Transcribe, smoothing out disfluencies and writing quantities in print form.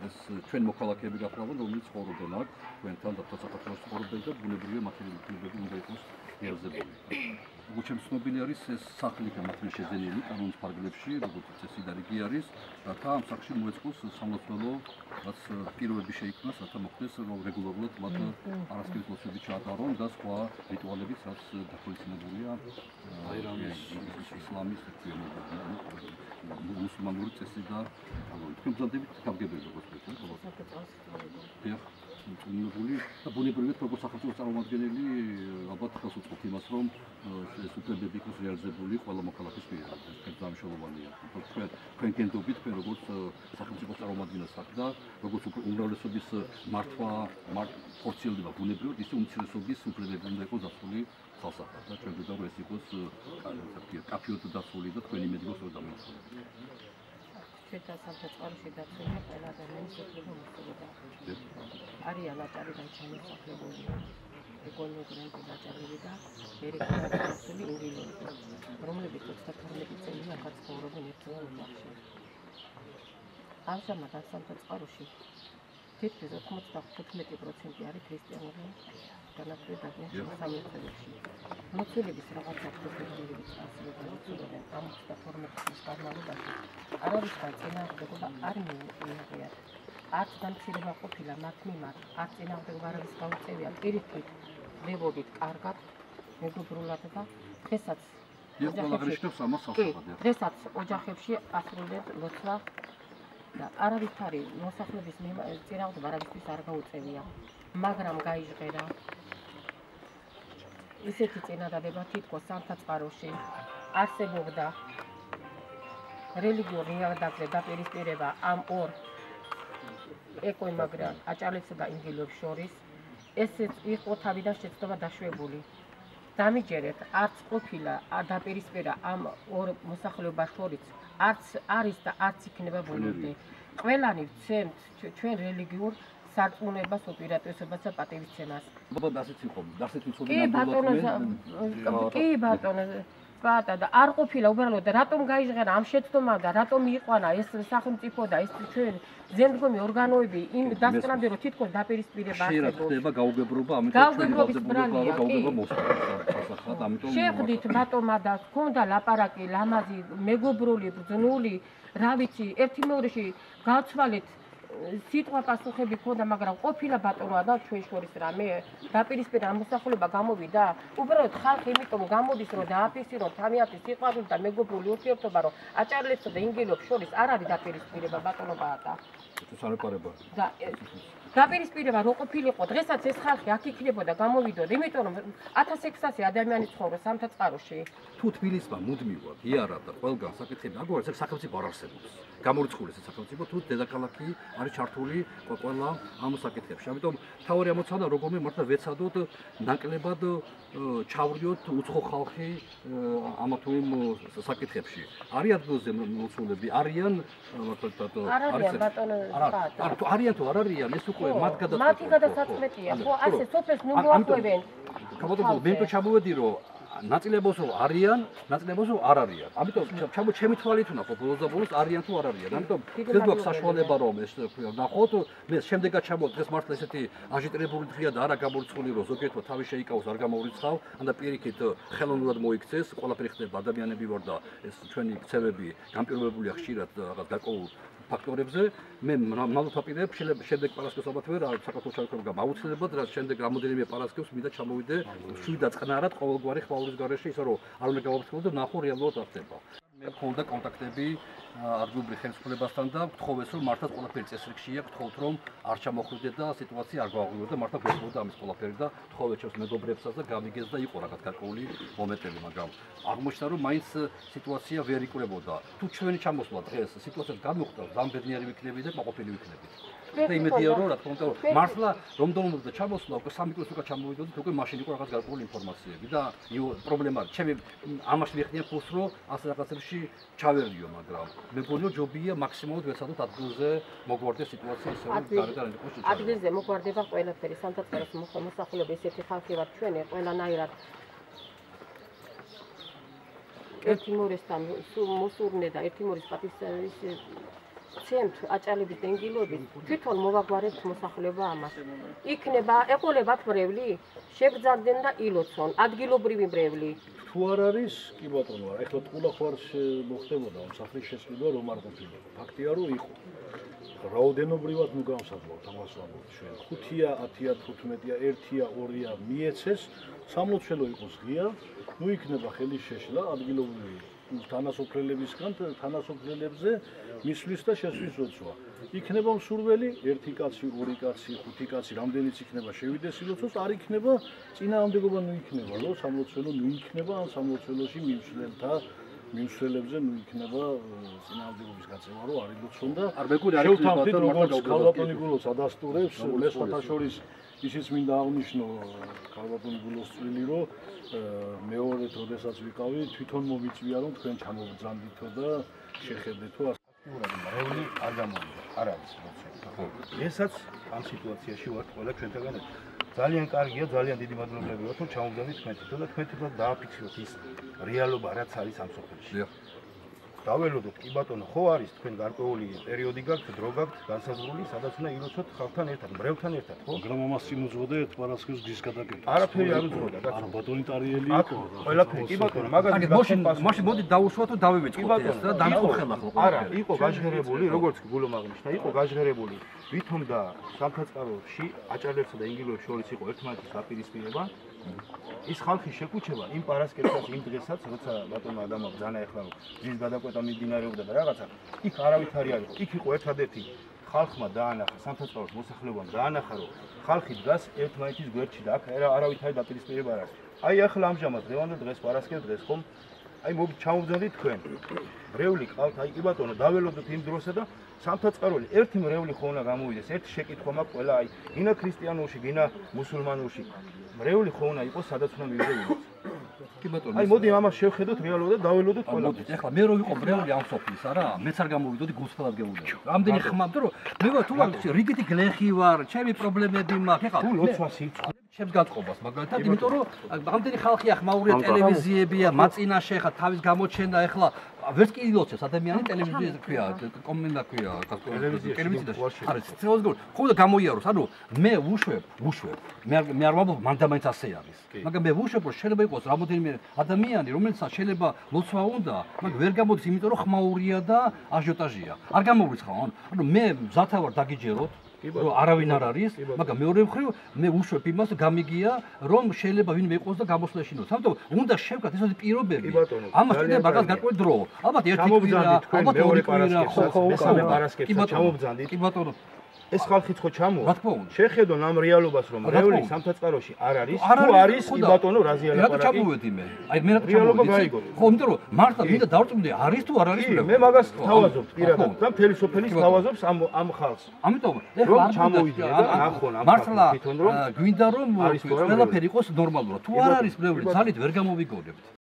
ეს ჩვენ მოქალაქეები გახლავთ, რომელიც ცხოვრობენ აქ, ჩვენთან და საქართველოს ცხოვრობენ და ბუნებრივია მათი უფლებები უნდა იყოს რეალიზებული. როგორც ცნობილი არის, ეს სახლი გამართული შეძენილი კანონის ფარგლებში, როგორც წესი და რიგი არის, რათა ამ სახლში მოეწყოს სამლოცველო, რაც პირობები შეიქმნას, რათა მოხდეს რეგულარულად მათ არასკერის ლოცვები ჩაატარონ და სხვა რიტუალებიც, რაც დაქორწინებულია ისლამის მუსლიმანური წესი და თქვენ ბრძანდებით გამგებელი როგორც ვთქვით, წვნებული და ბუნებრივად როგორც სახელმწიფოს წარმომადგენელი ალბათ ხელს უწყობთ იმას, რომ ეს უფლებები იყოს რეალიზებული ყველა მოქალაქის მიერ. ეს დამშრომლობანია. თქვენ გენდობით, თქვენ როგორც სახელმწიფოს წარმომადგენელს აქ და როგორც უმრავლესობის მართვა ხორციელდება ბუნებრივად, ისე უმცირესობის უფლებები უნდა იყოს დაცული ხალხსა და ჩვენ გვინდა რომ ეს იყოს კაფეოდ დაცული და თქვენი იმედი რომ დამოუკიდებელი. Ჩვენთან სამწუხაროში დაცულია ყველა ადამიანის უფლება მოსწრება. არიან აჭარიდან ჩამოსახლებული ეკონომიკური დაჭერები და ეროვნული ინდივიდები, რომლებიც 32 წელი ახალ ცხოვრობენ ერთიან ოჯახში. ამჟამად სამწუხაროში თითქმის 95% არის ქრისტიანული განათლებადიან სამეცნიეროში. მოცულების რაღაცა პროფესიები წასულობენ ამ 92 წლის განმავლობაში. არავისგან წინააღმდეგობა არ მიიღია. არც დამცირება ყოფილა მათ მიმართ, არც წინააღმდეგობა არავის გაუწევია. პირიქით დებოდით კარგად, მეგობრულად და დღესაც დღესაც ოჯახებში ასრულებთ ლოცვა და არავითარი მოსახლეობის წინააღმდეგობა არავისთვის არ გაუწევია. მაგრამ გაიჟღერა ისეთი წინადადება თითქოს სამთაწყაროში არსებობდა რელიგიურ ნიადაგზე დაპირისპირება ამ ორ ეკოიმაგრა აჭარებსა და ინგილებს შორის ესეც იყო თავიდან შეცდომა დაშვებული. დამიჯერეთ, არც ყოფილა დაპირისპირება ამ ორ მოსახლეობას შორის არც არის და არც იქნება ბუნებრივი. ყველანი ვცემთ ჩვენ რელიგიურ სარწმუნოებას, უპირატესობას და პატივისცემას. კი ბატონო, და არ ყოფილა უბრალოდ რატომ გაიჟღერა ამ შეცდომა და რატომ მიიყვანა ეს სახელმწიფო და ეს ჩვენ ზემდგომი ორგანოები იმ დასკვნამდე რომ თითქოს დაპირისპირება არსებობს. ხდება გაუგებრობა, ამიტომ გაუგებრობის ბრალია. შეხვდით ბატონმა და ჰქონდა ლაპარაკი, ლამაზი, მეგობრული, ბრძნული, რა ვიცი, ერთი მეორეში გავცვალეთ სიტყვა პასუხები ქონდა, მაგრამ ყოფილა ბატონოა და ჩვენ შორის რამე დაპირისპირება მოსახლეობა გამოვიდა. უბრალოდ ხალხი იმიტომ გამოდის, რომ დააფიქსირონ თავიანთი სიყვარული და მეგობრული ურთიერთობა, რომ აჭარლებსა და ინგილებს შორის არ არის დაპირისპირება ბატონობაა და დაპირისპირება რო ყოფილიყო, დღესაც ეს ხალხი აქ იქნებოდა გამოვიდოდა, იმიტომ რომ 1600 ადამიანი ცხოვრობს სამთაწყაროში. თუ თბილისმა მუდმივად იარაღ და ყველგან საკითხები აგვარებს, ეს სახელმწიფო არ არსებობს. გამორიცხული ეს სახელმწიფო, თუ დედაქალაქი არის ჩართული ყველა ამ საკითხებში. ამიტომ თავი ამოცანა როგორმე მართლა ვეცადოთ ნაკლებად ჩავრიოთ უცხო ხალხი ამ თუ იმ საკითხებში. არის ადგილზე მოცულები, არიან არიან თუ არ არიან, ეს უკვე მათი გადასაწყვეტია. ხო, ასე სოფელს ნუ მოაყვევენ. გამოდო მე ჩამოვედი რომ ნაწილებოს რომ არიან, ნაწილებოს რომ არ არიან. ამიტომ ჩემი თვალით უნდა ბოლოს და ბოლოს არიან თუ არ არიან. ამიტომ დღეს გვაქვს საშუალება რომ ეს ნახოთ, მე შემდეგაც ჩამოვედი დღეს მართლა ესეთი აჟიტრებული დღეა და არა გამორიცხული რომ ზოგიერთმა თავი შეიკავოს არ გამორიცხავ, ანდა პირიქით ხელოვნურად მოიქცეს, ყველაფერი ხდება ადამიანები ვარ და ეს ჩვენი ქცევები განპირობებულია ხშირად რაღაც გარკვეულ ფაქტორებზე. მე მალუთაპირებ შემდეგ პარასკევს ალბათ ვერ საქართველოს ჩარკვება აუცილებლად რაც შემდეგ რამოდენიმე პარასკევს მინდა ჩამოვიდე შვიდად წყნარად ყოველგვარი ხვალურის გარეშე ისე რომ არ უნდა გავაფრთხილო და ნახო რეალურად არ ხდება. მე მქონდა კონტაქტები ადგილობრივ ხელისუფლებასთან და გთხოვეს რომ მართლა ყველაფერი წესრიგშია, გთხოვთ რომ არ ჩამოხვიდეთ და სიტუაცია არ გააღვივოთ და მართლა გვეუბნებოდა ამის ყველაფერი და გთხოვეთ ჩემს მეგობრებსაც და გამიგეს და იყო რაღაც გარკვეული მომენტები, მაგრამ აღმოჩნდა რომ მაინც სიტუაცია ვერ იკვრებოდა. თუ ჩვენი ჩამოსვლა დღეს სიტუაციას გამოხდა, ზამბედნიერი ვიქნები და მაყოფილი ვიქნებით. და იმედია რომ რა თქმა უნდა მართლა რომ დონობდა ჩამოსვლა უკვე 3 კილოს უკან ჩამოვიდოდით უკვე მაშინ იყო რაღაც გარკვეული ინფორმაციები და პრობლემა არის ჩემი ამაში მიხდიან ფულს რომ ასე რაღაცებში ჩავერიო, მაგრამ მე მგონი ჯობია მაქსიმალურად ვეცადოთ ადგილზე მოგვარდეს სიტუაცია ისე რომ გარდა არ იყოს შეჭრა. ადგილზე მოგვარდება ყველაფერი, სამთაწყაროს მოსახლეობა ესეთი ხალხი ვართ ჩვენი, ყველანაირად ერთი მორესთან მოსურნე და ერთი მორის პატივისცემის გცემთ აჭალების დინგილობით, თვითონ მოვაგვარებთ მოსახლეობა ამას. იქნება ეყოლებათ მრევლი, შეგძარდნენ და ილოცონ, ადგილობრივი მრევლი. თუ არ არის, კი ბატონო, ეხლა ტყულა ხوار მოხდებოდა ამ სახლის შესყიდვა რომ არ ყოფილა. ფაქტია რომ იყო. რაოდენობრივად ნუ განსაზღვრავთ ამას ვამბობთ ჩვენ. 5-ია, 10-ია, 15-ია, 1-ია, 2-ია მიეცეს, სამლოცველო იყოს ღია, ნუ იქნება ხელის შეშლა ადგილობრივი თანასოფლელებისგან თანასოფლელებზე მისვლის და შესვლის როცვა. იქნება მსურველი 1 კაცი, 2 კაცი, 5 კაცი, რამდენიც იქნება შევიდეს ილოცოს, არ იქნება წინააღმდეგობა ნუ იქნება, რომ სამლოცველო ნუ იქნება ან სამლოცველოში მიმსვლელებზე ნუ იქნება წინააღმდეგობის გაწევა, რომ არ ილოცონ და შევთავაზეთ როგორც ქალბატონი გულოს ადასტურებს მესხათა შორის ისიც მინდა აღნიშნო ქალბატონი გულოს წვლილი, რომ მეორედ როდესაც ვიყავი, თვითონ მომიწვია რომ თქვენ ჩამოვბრძანდითო და შეხედეთო მრევლი არ გამოვიდა, არ არის პროცესი. ესაც ამ სიტუაციაში ვართ ყველა ჩვენთაგან ერთად. ძალიან კარგია, ძალიან დიდი მადლობლები ვართ, რომ ჩამოვბრძანდით თქვენთვისაც და თქვენთვისაც დააფიქსიროთ ის რეალობა, რაც არის ამ სოფელში. დაველოდოთ, კი ბატონო, ხო არის თქვენ გარკვეული პერიოდი გაქვთ, დრო გაქვთ, განსაზღვრული, სადაც უნდა ილოცოთ ხალხთან ერთად, მრევლთან ერთად, ხო? მაგრამ ამას წინ უძღოდა ერთ პარასკევს გზის გადაკეთებას. არაფერი არ უძღოდა, კაცო. არა, ბატონი ტარიელი იყო. ყველაფერი, კი ბატონო, მაგაზე მაშინ მოდი დავუშვათ და დავივიწყოთ ეს და დამხურხელ ახლა. არა, იყო გაჟღერებული, როგორც გულომ აღნიშნა, იყო გაჟღერებული ვითომ და სამთაწყაროში აჭარლებსა და ინგილოებს შორის იყო ერთმანეთის დაპირისპირება. ის ხალხი შეკუჩება იმ პარასკევსაც, იმ დღესაც, როცა ბატონო ადამა ბრძანა ეხლა გზის გადაკვეთა მიმდინარეობდა და რაღაცა, იქ არავითარი არ იყო. იქ იყო ერთადერთი ხალხმა დაანახა, სამთაწყაროს მოსახლეობამ დაანახა, რომ ხალხი დგას ერთმანეთის გვერდში და აქ არავითარი დაპირისპირება არ არის. აი ახლა ამჟამად დღევანდელ დღეს პარასკევს დღეს ხომ აი ჩამოვბრძანდით თქვენ. მრევლი ყავთ, აი კი ბატონო, დაველოდოთ იმ დროსა და სამთაწყაროли ერთი მრევლი ხო უნდა გამოვიდეს, ერთი შეკითხვა მაქვს ყველა, აი გინა ქრისტიანულში, გინა მუსულმანულში. მრევლი ხო უნდა იყოს, სადაც უნდა მივიდეთ. კი ბატონო. აი მოდი ამას შევხედოთ რეალურად და დაველოდოთ ყველა. მოდით, ეხლა მე რო ვიყო მრევლი ამ სოფლის, არა, მეც არ გამოვიდოდი გულსხელად გეუბნები. რამდენი ხმამ, რომ მე თუ რიგითი გლეხი ვარ, ჩემი პრობლემები მაქვს, ეხლა თუ ლოცვას იწვევ ჩემს გაწყობას, მაგალითად, იმიტომ რომ ამდენი ხალხი ახ მაურია ტელევიზიებია, მაწინაშე ახლა თავის გამოჩენა ახლა ვერც კი ილოცებს ადამიანი ტელევიზიაზე ქვია, კომენტა ქვია, ტელევიზიაში. არა, ცელოსგორ, ხო და გამოიაროს, ანუ მე ვუშვებ. მე არ ვამბობ, მანდამაინც ასე არის. მაგრამ მე ვუშვებ, რომ შეიძლება იყოს რამოდენიმე ადამიანი, რომელსაც შეიძლება ლოცვა უნდა, მაგრამ ვერ გამოდის, იმიტომ რომ ხმაურია და აჟიოტაჟია. არ გამოვრიცხავ, ანუ მე მზათა ვარ დაგიჯეროთ. რომ არავინ არ არის, მაგრამ მეორე მხრივ მე ვუშვებ იმას, გამიგია, რომ შეიძლება ვინმე იყოს და გამოსვლაშინოს. ამიტომ უნდა შევკათ ესეთი პირობები. ამას კიდევ მაგას გარკვეული დრო. ალბათ ერთი კვირა, ალბათ ორი კვირა, ხო, მესამე პარასკევს ჩამოვბრძანდით. კი ბატონო. ეს ხალხიც ხო ჩამოვა. რა თქმა უნდა. შეხედონ ამ რეალობას, რომ მრევლი სამთაწყაროში არ არის, თუ არის, კი ბატონო, რაზეა ლაპარაკი. რატო ჩამოვედი მე? აი მე რატო რეალობა ჩამოვედი? გაიგო. ხო, იმიტომ რომ მართლა მინდა დავწუნდე, არის თუ არ არის მრევლი. მე მაგას თავაზობ პირადად და მთელი სოფელი თავაზობს ამ ხალხს. ამიტომ ეხლა არ ჩამოვიდე და ნახონ ამ მართლა თვითონ რომ გვინდა რომ ყველაფერი იყოს ნორმალურად. თუ არ არის მრევლი, ძალით ვერ გამოვიგონებთ.